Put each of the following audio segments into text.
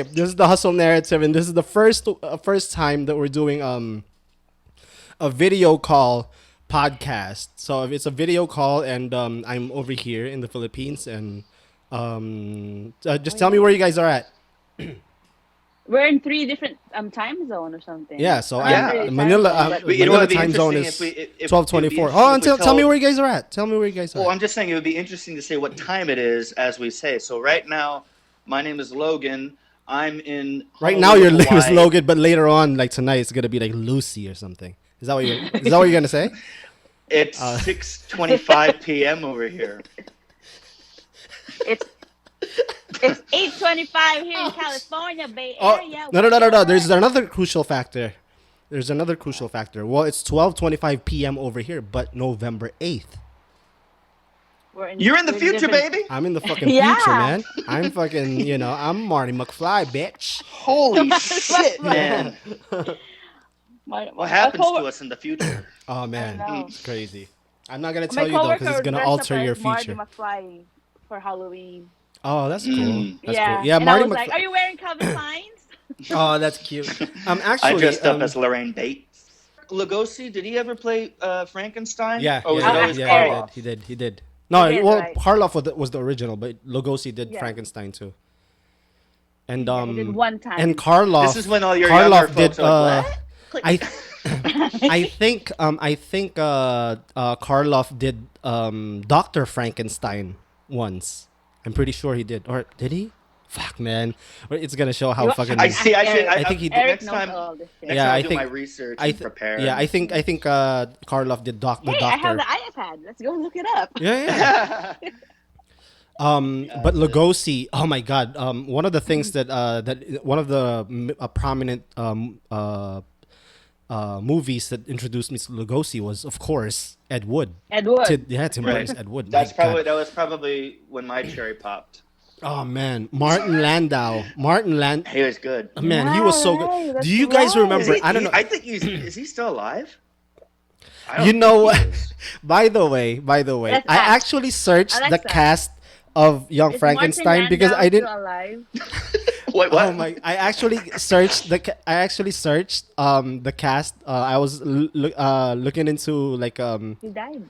This is the hustle narrative, and this is the first time that we're doing a video call podcast. So if it's a video call, and I'm over here in the Philippines, and just tell me where you guys are at. We're in 3 different time zone or something. Yeah, so Not I'm really Manila. time zone, but You know what Manila would be time zone interesting is if twelve it would twenty be four. interesting Oh, if we tell me told. where you guys are at. Tell me where you guys are Well, at. I'm just saying it would be interesting to say what time it is as we say. So right now, my name is Logan. I'm in Right now your Honolulu, name is Hawaii. Logan, but later on, like tonight, it's gonna be like Lucy or something. Is that what you're gonna say? It's 6:25 p.m. over here. it's 8:25 here in California, Bay Oh Area. no! There's another crucial factor. Well, it's 12:25 p.m. over here, but November 8th. You're in the we're future, different- baby. I'm in the fucking Yeah. future, man. I'm fucking, I'm Marty McFly, bitch. Holy shit, man! My What happens co- to us in the future? Oh man, know. it's crazy. I'm not gonna My tell you though, coworker because it's gonna dressed alter up your as Marty future. McFly for Halloween. Oh, that's cool. That's yeah, cool. Yeah, and Marty I was like, McFly. "Are you wearing Calvin Klein's?" Oh, that's cute. I Actually, dressed up as Lorraine Bates. Lugosi, did he ever play Frankenstein? Yeah, Or was it always yeah, Karloff? he did. No, He did, well, right. Karloff was the original, but Lugosi did Yeah. Frankenstein too. And He did one time. and Karloff. This is when all your younger Karloff did. folks are like, what? I I think Karloff did Dr. Frankenstein once. I'm pretty sure he did, or did he? Fuck, man, it's gonna show how You- fucking. I see. I think he did. Eric Next knows time, all this shit. next Yeah, time I I do think- my research I and th- prepare. Yeah, I think Karloff did the Hey, doctor. I have the iPad. Let's go look it up. Yeah, yeah. But Lugosi, oh my God! One of the things that one of the prominent movies that introduced me to Lugosi was, of course, Ed Wood. Ed Wood. Tim Burton's Ed Wood. That My God. was probably when my cherry popped. Oh man, Martin Landau. He was good. Man, he was so right, good. that's Do you guys right. remember? I don't know. I think is he still alive? I don't You know think he what? is. By the way, Let's I ask. actually searched the Alexa. cast of Young Is Frankenstein Martin because Landau I didn't. still alive? Wait, what? Oh my! I actually searched the cast. I was looking into like He died.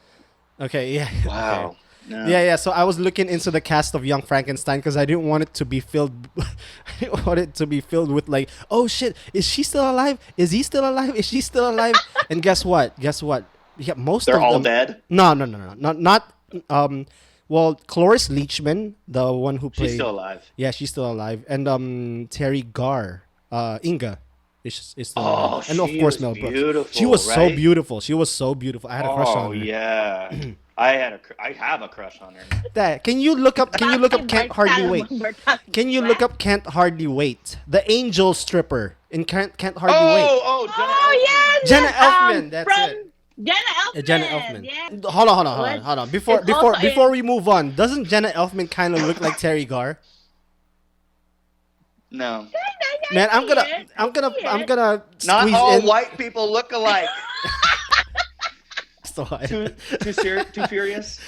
Okay, yeah. Wow. Okay. No. Yeah. So I was looking into the cast of Young Frankenstein because I didn't want it to be filled. I didn't want it to be filled with like, oh shit, is she still alive? Is he still alive? Is she still alive? And guess what? Yeah, most They're of all them. dead. No, not. Well, Cloris Leachman, the one who played. She's still alive. Yeah, she's still alive, and Terry Garr, Inga, is still Oh, alive, and of she course was Mel Brooks. beautiful, She was so right? beautiful. She was so beautiful. I had a crush Oh on her. yeah. I have a crush on her. That can you look up? Can you look up Can't Hardly Wait? Can you look up Can't Hardly Wait? The angel stripper in Can't Hardly Wait. Oh, Oh yeah, Jenna Elfman, that's from it. Jenna Elfman. Jenna Elfman. Yeah. Hold on. What? Before It's also before we move on, doesn't Jenna Elfman kind of look like Terry Garr? No. Man, I'm gonna Not squeeze all in. white people look alike. So I- Too furious?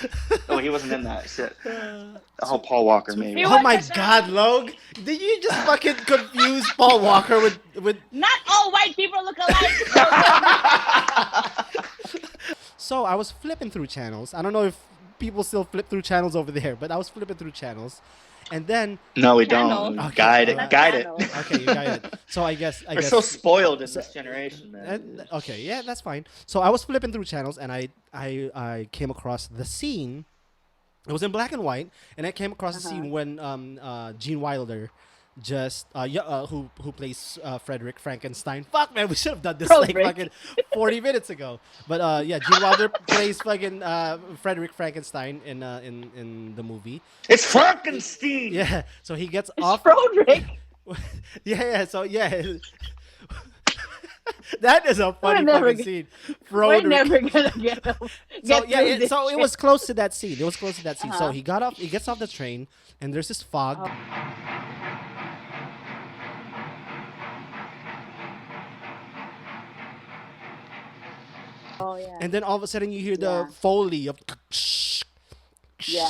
Oh, he wasn't in that shit. Oh, Paul Walker maybe. Oh my God, Log! Did you just fucking confuse Paul Walker with? Not all white people look alike. So I was flipping through channels. I don't know if people still flip through channels over there, but I was flipping through channels, and then No, we Channel. don't. Okay. Guide it. That's Guide it. channel. okay, you got it. So I guess We're so spoiled in this generation, man. okay, yeah, that's fine. So I was flipping through channels, and I came across the scene. It was in black and white, and I came across the scene when Gene Wilder just who plays Frederick Frankenstein. Fuck man, we should have done this like Frederick. fucking 40 minutes ago. But yeah, Gene Wilder plays fucking Frederick Frankenstein in the movie. It's Frankenstein. Yeah, so he gets It's off. Broderick. Yeah. So yeah. That is a funny never fucking g- scene. We're Broderick. never gonna get So through yeah, this so it shit. was close to that scene. So Uh-huh. he gets off the train, and there's this fog. Oh yeah. And then all of a sudden you hear the Yeah. foley of Yeah.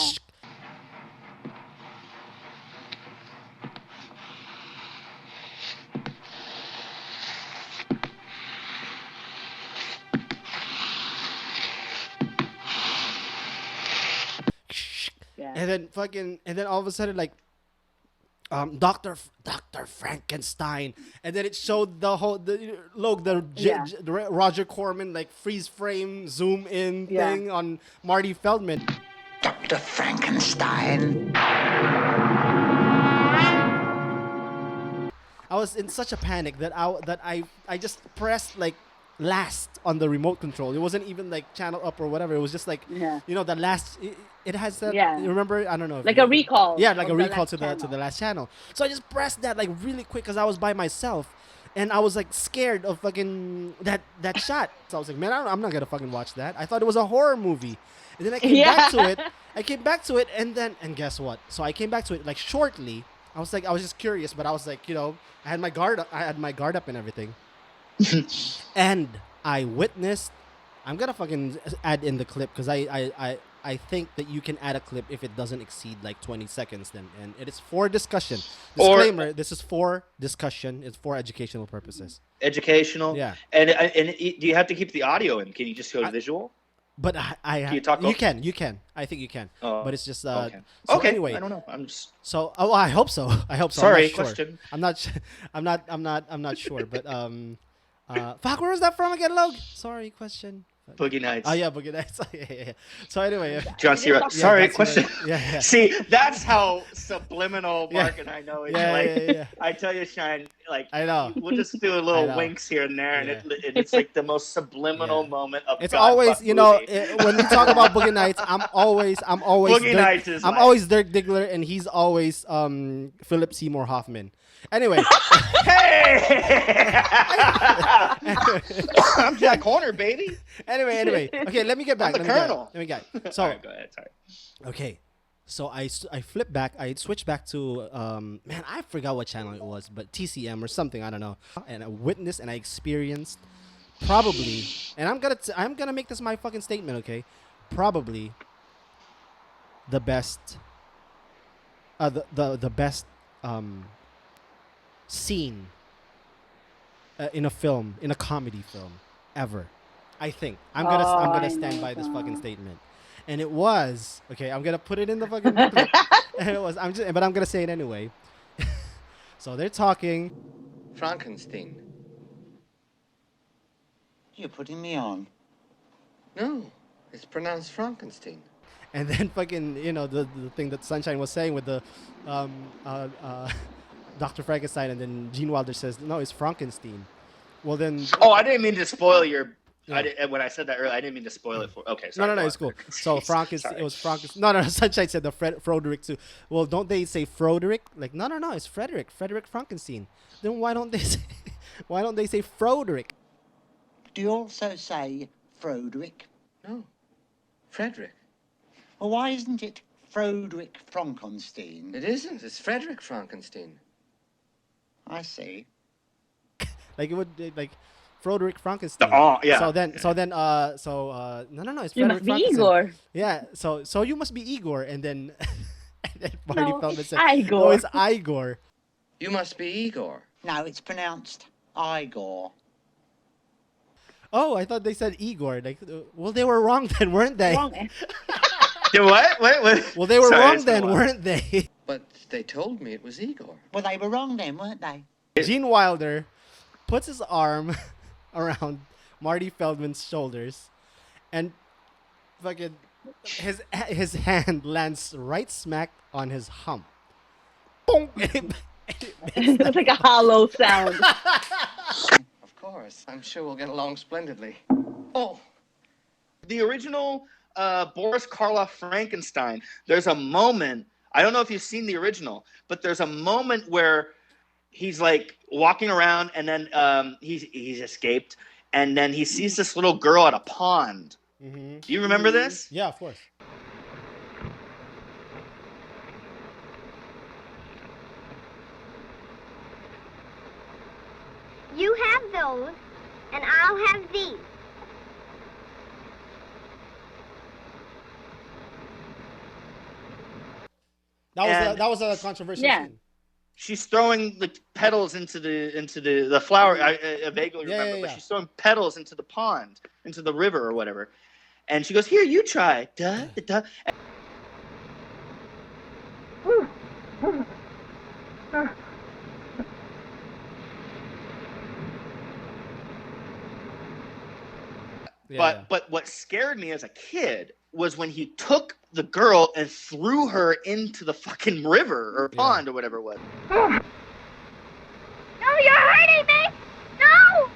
and then all of a sudden like Doctor Frankenstein, and then it showed the whole the Roger Corman like freeze frame zoom in thing on Marty Feldman. Dr. Frankenstein. I was in such a panic that I just pressed like last on the remote control. It wasn't even like channel up or whatever. It was just like the last. It has that. You remember? I don't know. Like a recall. Yeah, like a recall to the last channel. So I just pressed that like really quick because I was by myself, and I was like scared of fucking that shot. So I was like, man, I'm not gonna fucking watch that. I thought it was a horror movie, and then I came back to it. And guess what? So I came back to it like shortly. I was just curious, but I was like, I had my guard up. I had my guard up and everything. And I witnessed. I'm gonna fucking add in the clip because I think that you can add a clip if it doesn't exceed like 20 seconds. Then and it is for discussion. Disclaimer: this is for discussion. It's for educational purposes. Educational. Yeah. And do you have to keep the audio in? Can you just go visual? But Can you talk? You can. I think you can. But it's just okay. So okay. Anyway, I don't know. I'm just. So I hope so. Sorry. I'm not Question. Sure. I'm not sure. But fuck, where was that from again, Log? Sorry, question. Boogie Nights. Oh yeah, Boogie Nights. yeah. So anyway, John C. Sorry, question. Yeah. See, that's how subliminal Mark and I know. It's I tell you, Shine. Like I know. We'll just do a little winks here and there, and it's like the most subliminal moment of. It's God always, movie. when we talk about Boogie Nights, I'm always. Boogie Nights is. I'm always Dirk Diggler, and he's always Philip Seymour Hoffman. Anyway. Hey! I'm Jack Horner, baby. Anyway. Okay, let me get back. I'm the Colonel. Let me get. So, right, go ahead. Sorry. Okay, so I flipped back. I switched back to man, I forgot what channel it was, but TCM or something. I don't know. And I witnessed and I experienced probably, and I'm gonna make this my fucking statement. Okay, probably the best. The best scene in a film, in a comedy film ever. I think I'm gonna stand by this fucking statement, and it was okay. I'm gonna put it in the fucking clip. And it was. But I'm gonna say it anyway. So they're talking. Frankenstein. You're putting me on. No, it's pronounced Frankenstein. And then fucking the thing that Sunshine was saying with the Dr. Frankenstein, and then Gene Wilder says no, it's Frankenstein. Well then. Oh, I didn't mean to spoil your. When I said that earlier, I didn't mean to spoil it for. Okay, sorry. No, it's cool. So Frankenstein, it was Frankenstein. No, Sunshine said the Froderick too. Well, don't they say Froderick? Like, no, it's Frederick Frankenstein. Then why don't they say Froderick? Do you also say Froderick? No, Frederick. Well, why isn't it Froderick Frankenstein? It isn't. It's Frederick Frankenstein. I see. Like it would like Froderick Frankenstein. Oh, yeah. So then no, it's Frederick You must be Frankenstein. Igor. Yeah. So you must be Igor, and then Marty Feldman said, Igor. "No, it's Igor." You must be Igor. No, it's pronounced Igor. Oh, I thought they said Igor. Like, well, they were wrong then, weren't they? Wrong. What? Well, they were Sorry, wrong it's been then, a while. weren't they? But they told me it was Igor. Well, they were wrong then, weren't they? Gene Wilder puts his arm around Marty Feldman's shoulders, and fucking his hand lands right smack on his hump. Boom! It's like a hollow sound. Of course. I'm sure we'll get along splendidly. Oh, The original Boris Karloff Frankenstein. There's a moment. I don't know if you've seen the original, but there's a moment where he's like walking around, and then he's escaped, and then he sees this little girl at a pond. Mm-hmm. Do you remember this? Yeah, of course. You have those, and I'll have these. That was a controversial scene. She's throwing the petals into the flower. I vaguely remember, but she's throwing petals into the pond, into the river or whatever. And she goes, "Here, you try." Duh, duh. Yeah. But what scared me as a kid was when he took the girl and threw her into the fucking river or pond or whatever it was. No, you're hurting me! No!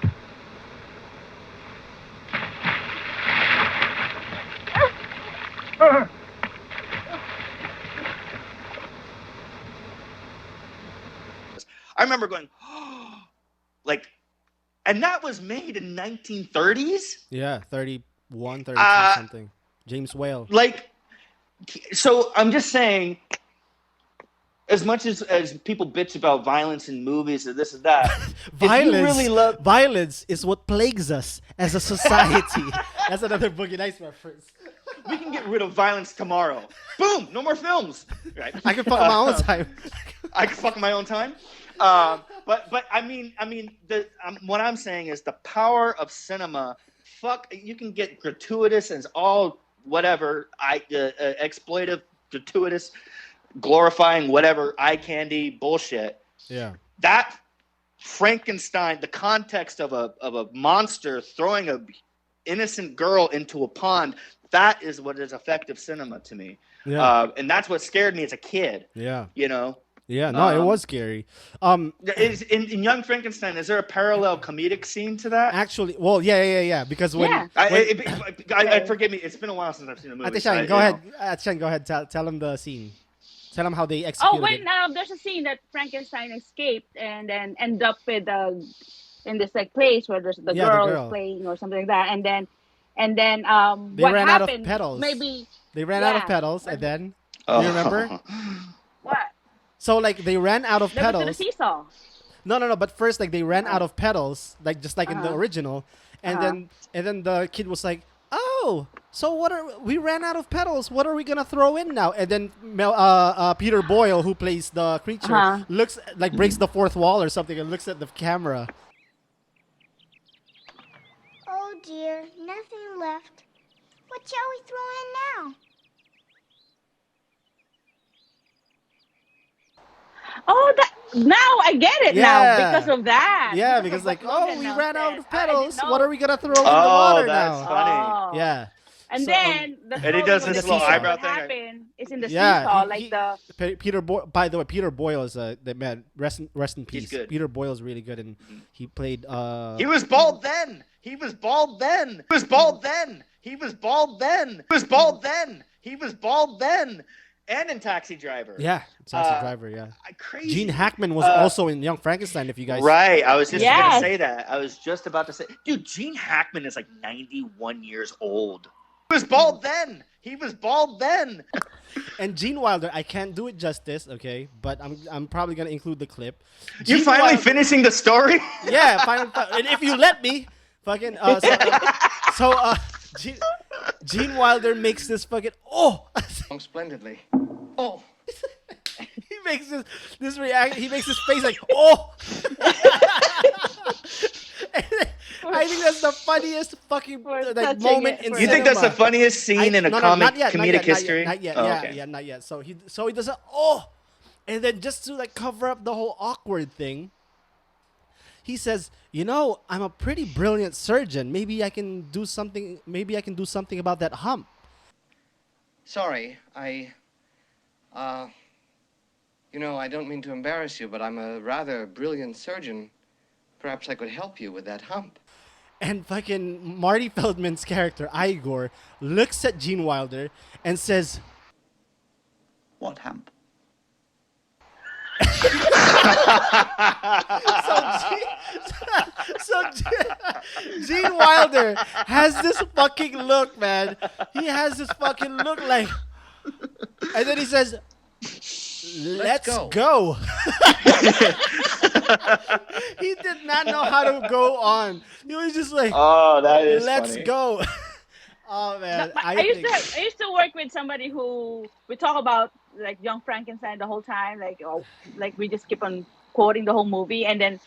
I remember going, like, and that was made in 1930s. Yeah, 31, 32 something. James Whale. Like, so I'm just saying, as much as people bitch about violence in movies or this and that, Violence, if you really love violence is what plagues us as a society. That's another Boogie Nights reference. we can get rid of violence tomorrow. Boom, no more films. Right? I can fuck my own time. I can fuck my own time. But I mean, what I'm saying is the power of cinema. Fuck, you can get gratuitous and all whatever, exploitive, gratuitous, glorifying whatever eye candy bullshit. Yeah. That Frankenstein, the context of a monster throwing a innocent girl into a pond, that is what is effective cinema to me. Yeah. And that's what scared me as a kid. Yeah. You know. Yeah, no, it was scary. Is in Young Frankenstein, is there a parallel comedic scene to that? Actually, well, yeah. Because when, Yeah. I forgive me, it's been a while since I've seen the movie. Ate Shang, go ahead. Shang, go ahead. Tell him the scene. Tell him how they executed Oh, when it. there's a scene that Frankenstein escaped and then end up with in this like place where there's the girl is playing or something like that, and then They what ran out of happened? petals. Maybe They ran out of Yeah. petals, and then Oh. you remember? what? So like they ran out of They went to the petals. seesaw. No. But first, like they ran out of petals, like just like in the original, and then the kid was like, "Oh, so we ran out of petals. What are we gonna throw in now?" And then Peter Boyle, who plays the creature, looks like breaks the fourth wall or something, and looks at the camera. Oh dear, nothing left. What shall we throw in now? Oh, now I get it now because of that. Yeah, Because because of like, what oh, Logan we now ran out said. of I didn't petals. know. What are we gonna throw in the Oh, water that's now? funny. Oh. Yeah. And So, then the And he does story this with little the seesaw, eyebrow what thing. happened is in the Yeah, seesaw, he- the Peter Boyle. By the way, Peter Boyle is the man. Rest in peace. good. Peter Boyle is really good, and he played. He was bald then. He was bald then. He was bald then. He was bald then. He was bald then. He was bald then. And in Taxi Driver. Yeah, Taxi Driver. Yeah. Crazy. Gene Hackman was also in Young Frankenstein. If you guys. Right. I was just Yes. going to say that. I was just about to say, dude, Gene Hackman is like 91 years old. He was bald then. He was bald then. And Gene Wilder, I can't do it justice, okay, but I'm probably gonna include the clip. You Gene finally Wilder- finishing the story? Yeah, and if you let me, fucking. Gene Wilder makes this fucking Splendidly. Oh. he makes this reaction. He makes his face like oh. I think that's the funniest fucking For like touching moment it in for- You think that's the cinema. funniest scene in a No, comic not yet, comedic history? Not yet. Oh, Yeah, okay. yeah, not yet. So he does a oh, and then just to like cover up the whole awkward thing, he says, "You know, I'm a pretty brilliant surgeon. Maybe I can do something. Maybe I can do something about that hump." Sorry, I don't mean to embarrass you, but I'm a rather brilliant surgeon. Perhaps I could help you with that hump. And fucking Marty Feldman's character Igor looks at Gene Wilder and says, What hump? Gene Wilder has this fucking look, man. He has this fucking look like, and then he says, "Let's go." He did not know how to go on. He was just like, Oh, that is "Let's funny. go." Oh man, But I used to work with somebody who we talk about like Young Frankenstein the whole time, like we just keep on quoting the whole movie, and then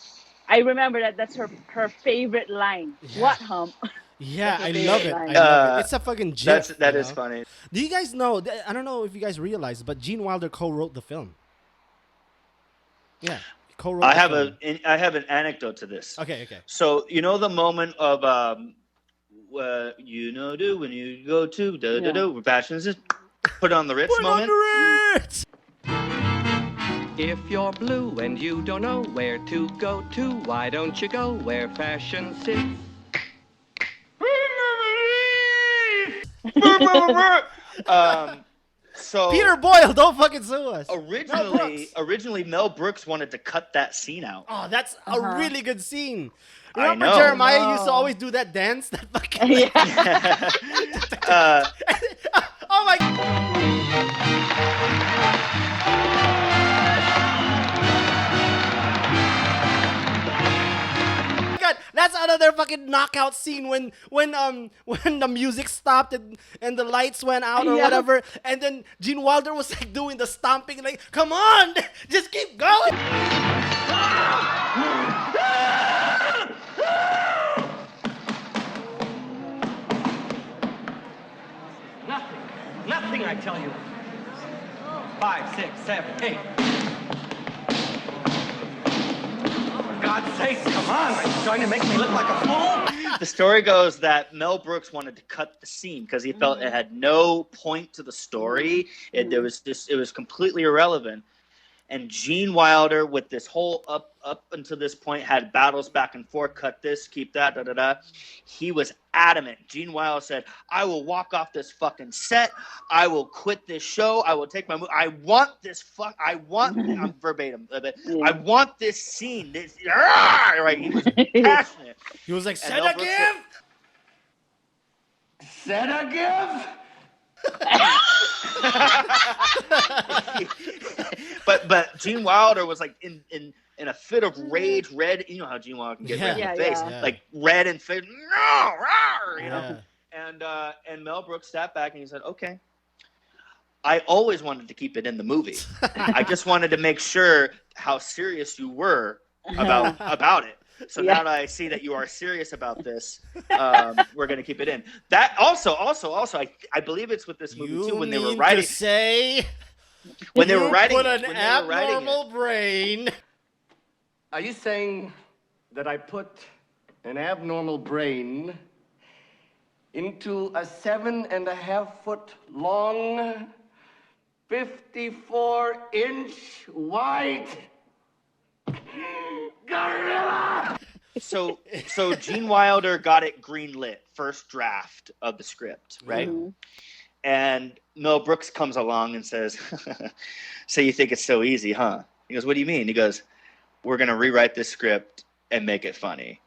I remember that's her favorite line. Yeah. What hump? Yeah, I That's love a it. I great love it. It's a fucking gif. That you is know? funny. Do you guys know? I don't know if you guys realize, but Gene Wilder co-wrote the film. Yeah. Co-wrote I the have film. I have an anecdote to this. Okay. So you know the moment of do when you go to where passions is put on the Ritz Put on moment. the Ritz! If you're blue and you don't know where to go to, why don't you go where fashion sits? So Peter Boyle, don't fucking sue us. Mel Brooks. originally Mel Brooks wanted to cut that scene out. Oh, that's a really good scene. I Remember know. Jeremiah used to always do that dance? That fucking oh my God, that's another fucking knockout scene when when the music stopped and the lights went out or whatever, and then Gene Wilder was like doing the stomping, like, come on, just keep going. Nothing, I tell you. 5, 6, 7, 8. For God's sakes, come on. Are you trying to make me look like a fool? The story goes that Mel Brooks wanted to cut the scene because he felt it had no point to the story. It was completely irrelevant. And Gene Wilder, with this whole up until this point, had battles back and forth. Cut this, keep that, da da da. He was adamant. Gene Wilder said, "I will walk off this fucking set. I will quit this show. I will take my move. I want this I'm verbatim. I want this scene. This right." He was passionate. He was like, Mel Brooks said, Said a give? but Gene Wilder was like in a fit of rage, red. You know how Gene Wilder can get red in the face, like red and face. You know. And Mel Brooks sat back and he said, "Okay, I always wanted to keep it in the movie. I just wanted to make sure how serious you were about it. So now that I see that you are serious about this, we're going to keep it in." That also, I believe it's with this movie too. When they were writing, when they were writing, put an abnormal brain. Are you saying that I put an abnormal brain into a 7.5-foot long, 54-inch wide gorilla? So Gene Wilder got it greenlit, first draft of the script, right? Mm-hmm. And Mel Brooks comes along and says, "So you think it's so easy, huh?" He goes, "What do you mean?" He goes, "We're going to rewrite this script and make it funny."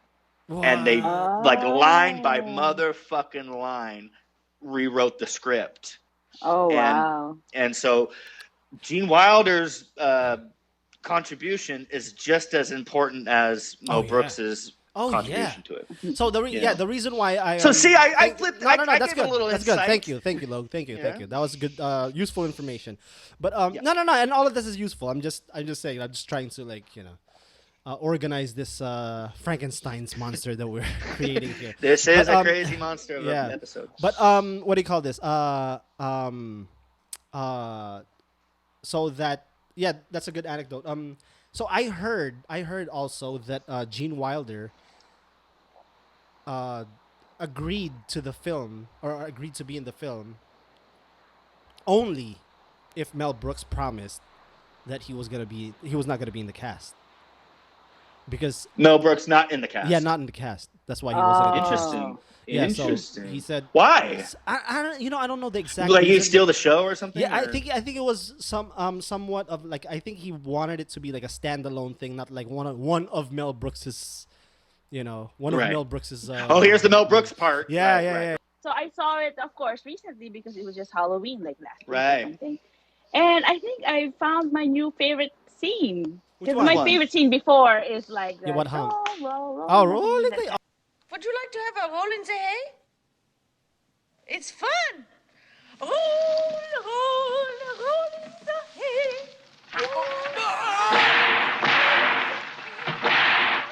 Wow. And they, like, line by motherfucking line, rewrote the script. Oh, wow. And so Gene Wilder's contribution is just as important as Mel Brooks's contribution to it. So the reason why I So see, I flipped. No, I that's gave good. a little That's insight. good. Thank you, Logan. Thank you. That was good, useful information. But no, and all of this is useful. I'm just saying. I'm just trying to, like, organize this Frankenstein's monster that we're creating here. This is a crazy monster of an episode. But what do you call this? So that that's a good anecdote. So I heard also that Gene Wilder agreed to the film, or agreed to be in the film, only if Mel Brooks promised that he was not gonna be in the cast. Because Mel Brooks not in the cast. Yeah, not in the cast. That's why he wasn't. Interesting. Yeah, Interesting. So he said, "Why? I don't know the exact. Like reason. he'd steal the show or something?" Yeah, or? I think it was somewhat of, like, I think he wanted it to be like a standalone thing, not like one of Mel Brooks's, one of Mel Brooks's. Here's the Mel Brooks part. Yeah. So I saw it, of course, recently because it was just Halloween, like last week Right. or something. And I think I found my new favorite scene. Which Because one? my favorite scene before is like the what hum? roll. Oh, roll in the. Would you like to have a roll in the hay? It's fun. Roll in the hay.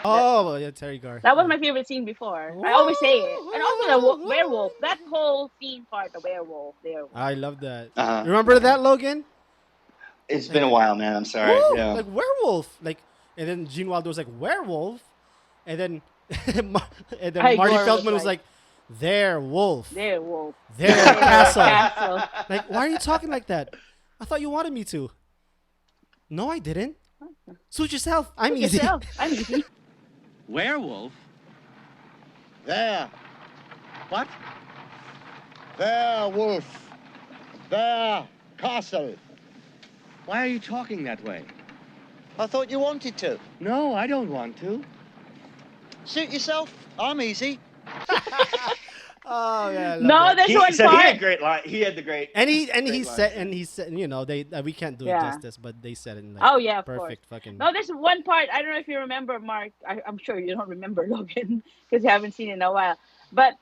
Oh, yeah, Terry Garr. That was my favorite scene before. I always say it. And also the werewolf. That whole scene part, the werewolf there. I love that. Uh-huh. Remember that, Logan? It's been a while, man. I'm sorry. Woo! Yeah. Like werewolf. Like, and then Gene Wilder was like werewolf, and then and then Marty Igor Feldman was like, like, their wolf, there, wolf. their Their castle. castle. Like, why are you talking like that? I thought you wanted me to. No, I didn't. Suit yourself. I'm easy. Yourself. I'm easy. Werewolf? There. What? There, wolf. There, castle. Why are you talking that way? I thought you wanted to. No, I don't want to. Suit yourself. I'm easy. Oh yeah. I love No, that. there's one He part. had great line. He had the great. And he great said lines. you know they we can't do it Yeah. justice, but they said it in like Oh yeah, of perfect course. fucking. No, there's one part. I don't know if you remember, Mark. I'm sure you don't remember, Logan, because you haven't seen it in a while. But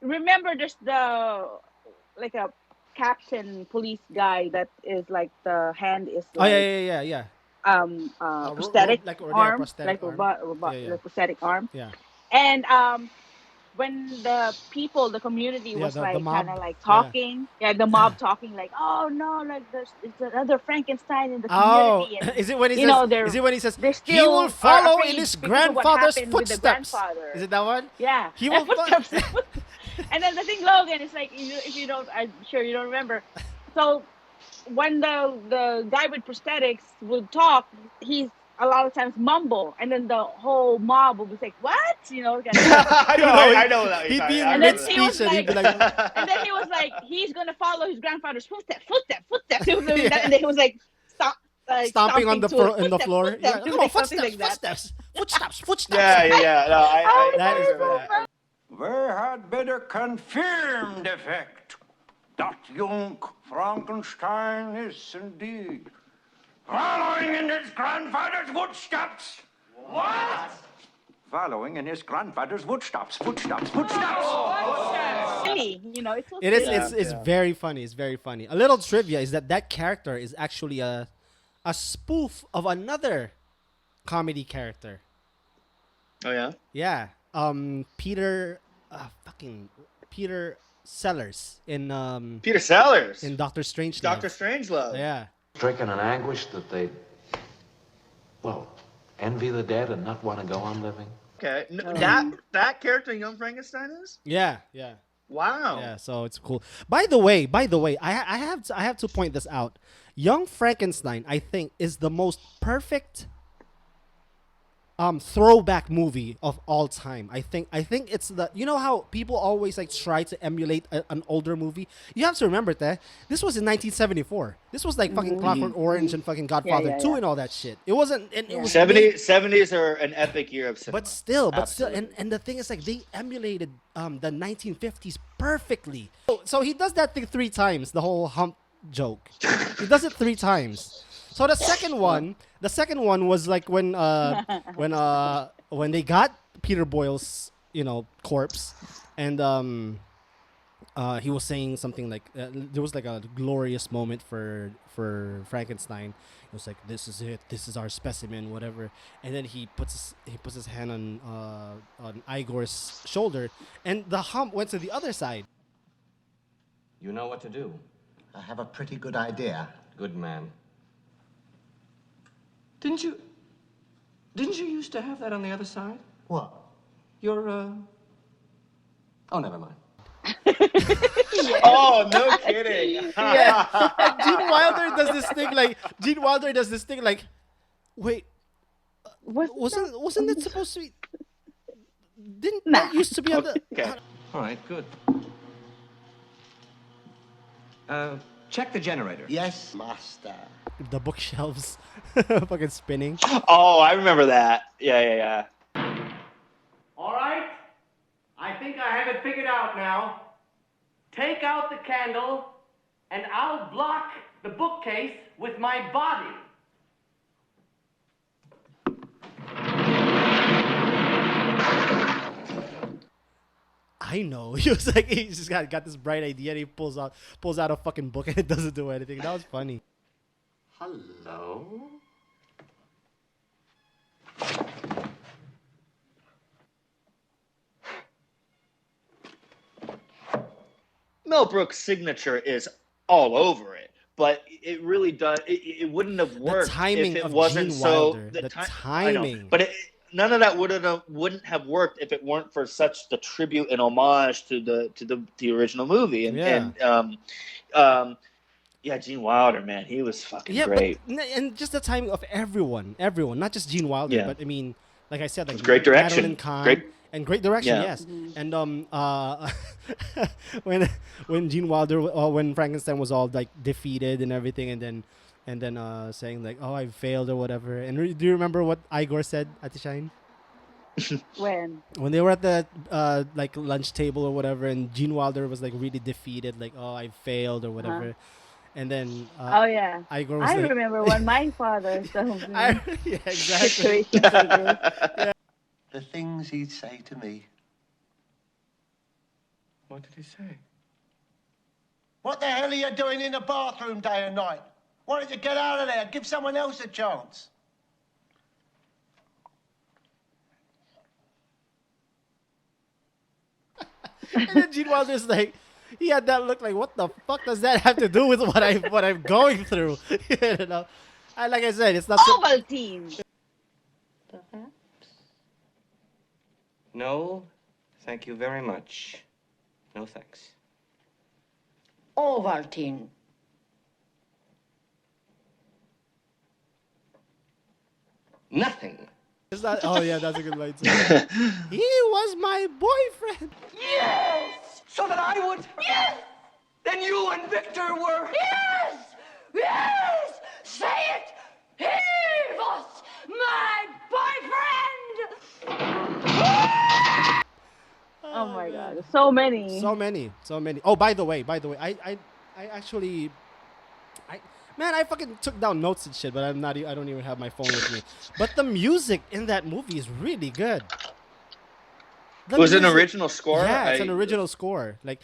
remember, there's the like a captain police guy that is like the hand is Oh yeah, like yeah, yeah, yeah. prosthetic like or yeah, arm, prosthetic like arm. robot, Yeah, yeah. like prosthetic arm. Yeah. And when the people, the community Yeah, was the like mob. kind of like Yeah. talking, the mob talking like, oh no, like it's another Frankenstein in the Oh, community, and is it when he you says? know they're Is it when he says they he still will are follow afraid in his because of what grandfather's happened with the footsteps? grandfather. Is it that one? Yeah, He will. footsteps. And then the thing, Logan, is like, if you don't, I'm sure you don't remember. So when the guy with prosthetics would talk, he's a lot of times mumble, and then the whole mob would be like, "What?" You know, kind of thing. I know that. He'd be in And then mid he was speech and he'd be like, And then he was like, he's gonna follow his grandfather's footsteps. He was doing that, and then he was like, stop. stomping on the to it. floor. Footsteps, Yeah, come on, something footsteps, like that. footsteps. Yeah. No, I that is remember that. We had better confirm the fact that young Frankenstein is indeed following in his grandfather's footsteps. What? Following in his grandfather's footsteps. Silly, you know, it's so It is. silly. It's very funny. It's very funny. A little trivia is that character is actually a spoof of another comedy character. Oh yeah. Yeah. Peter Sellers in Peter Sellers. in Doctor Strange. Doctor Strangelove. Yeah. Stricken in anguish that they, well, envy the dead and not want to go on living. Okay. That character in Young Frankenstein is? Yeah. Yeah. Wow. Yeah. So it's cool. By the way, I have to point this out. Young Frankenstein, I think, is the most perfect throwback movie of all time. I think it's the, you know how people always like try to emulate an older movie. You have to remember that this was in 1974. This was like fucking Clockwork Orange and fucking Godfather 2 and all that shit. It wasn't. And it was 70s are an epic year of cinema. But still, and the thing is, like, they emulated the 1950s perfectly. So he does that thing 3 times, the whole hump joke. He does it 3 times. So the second one was like when they got Peter Boyle's, you know, corpse, and he was saying something like there was like a glorious moment for Frankenstein. It was like, this is it, this is our specimen, whatever. And then he puts his hand on Igor's shoulder, and the hump went to the other side. You know what to do. I have a pretty good idea. Good man. Didn't you used to have that on the other side? What? Your, oh, never mind. Oh, no kidding. Yeah. And Gene Wilder does this thing like, wait, wasn't it supposed to be? Didn't that used to be on the? Okay. All right, good. Check the generator. Yes, master. The bookshelves, fucking spinning. Oh, I remember that. Yeah. All right. I think I have it figured out now. Take out the candle, and I'll block the bookcase with my body. I know. He was like, he just got this bright idea, and he pulls out a fucking book, and it doesn't do anything. That was funny. Hello? Mel Brooks' signature is all over it. but it really does. It wouldn't have worked timing if it of wasn't Gene so. Wilder, the I know, timing. but none of that wouldn't have worked if it weren't for such the tribute and homage to the original movie. Yeah, Gene Wilder, man, he was fucking great. And just the timing of everyone, not just Gene Wilder, Yeah. but I mean, like I said, It was like great direction. Madeline Kahn, Great. and great direction, Yeah. yes. And when Gene Wilder, when Frankenstein was all like defeated and everything, and then saying like, "Oh, I failed" or whatever. And do you remember what Igor said at the Shine? When They were at the like lunch table or whatever, and Gene Wilder was like really defeated, like, "Oh, I failed" or whatever. And then oh yeah, Igor was I like, remember when my father told me yeah, exactly. situations like this. Yeah. The things he'd say to me. What did he say? What the hell are you doing in the bathroom day and night? Why don't you get out of there? Give someone else a chance. And then Gene Wilder's like, he had that look like, what the fuck does that have to do with what I'm going through? You know, like I said, it's not. Ovaltine. Perhaps. No, thank you very much. No thanks. Ovaltine. Nothing. It's not, oh yeah, that's a good line too. He was my boyfriend. Yes! So that I would? Yes! Then you and Victor were? Yes! Yes! Say it! He was my boyfriend! Oh my god, so many. So many. Oh, by the way, I actually, I fucking took down notes and shit, but I don't even have my phone with me. But the music in that movie is really good. It was an original score? Yeah, it's an original score. Like,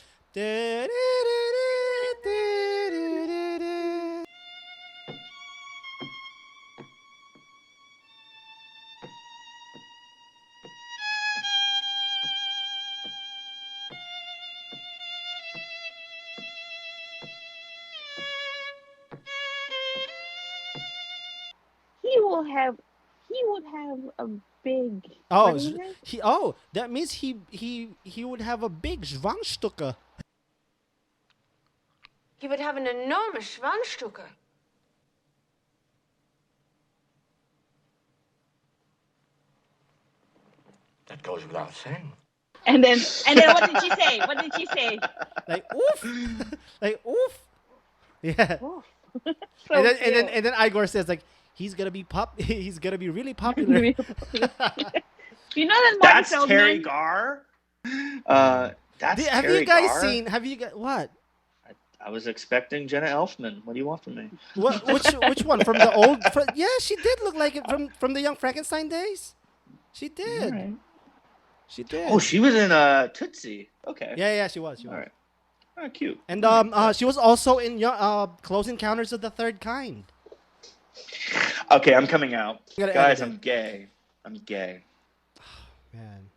he would have a big. oh, what is it? that means he would have a big Schwangstücke. He would have an enormous Schwanzstücke. That goes without saying. And then what did she say? What did she say? Like oof, like oof. Yeah. So and then Igor says like he's gonna be he's gonna be really popular. You know that Marty That's Feldman? Terry Garr. That's Have Terry you guys Garr? seen? Have you guys what? I was expecting Jenna Elfman. What do you want from me? What? Which one from the old? Yeah, she did look like it from the Young Frankenstein days. She did. Right. She did. Oh, she was in Tootsie. Okay. Yeah, she was. All right. Oh, cute. And she was also in Close Encounters of the Third Kind. Okay, I'm coming out. You gotta Guys, edit I'm gay. I'm gay. Man.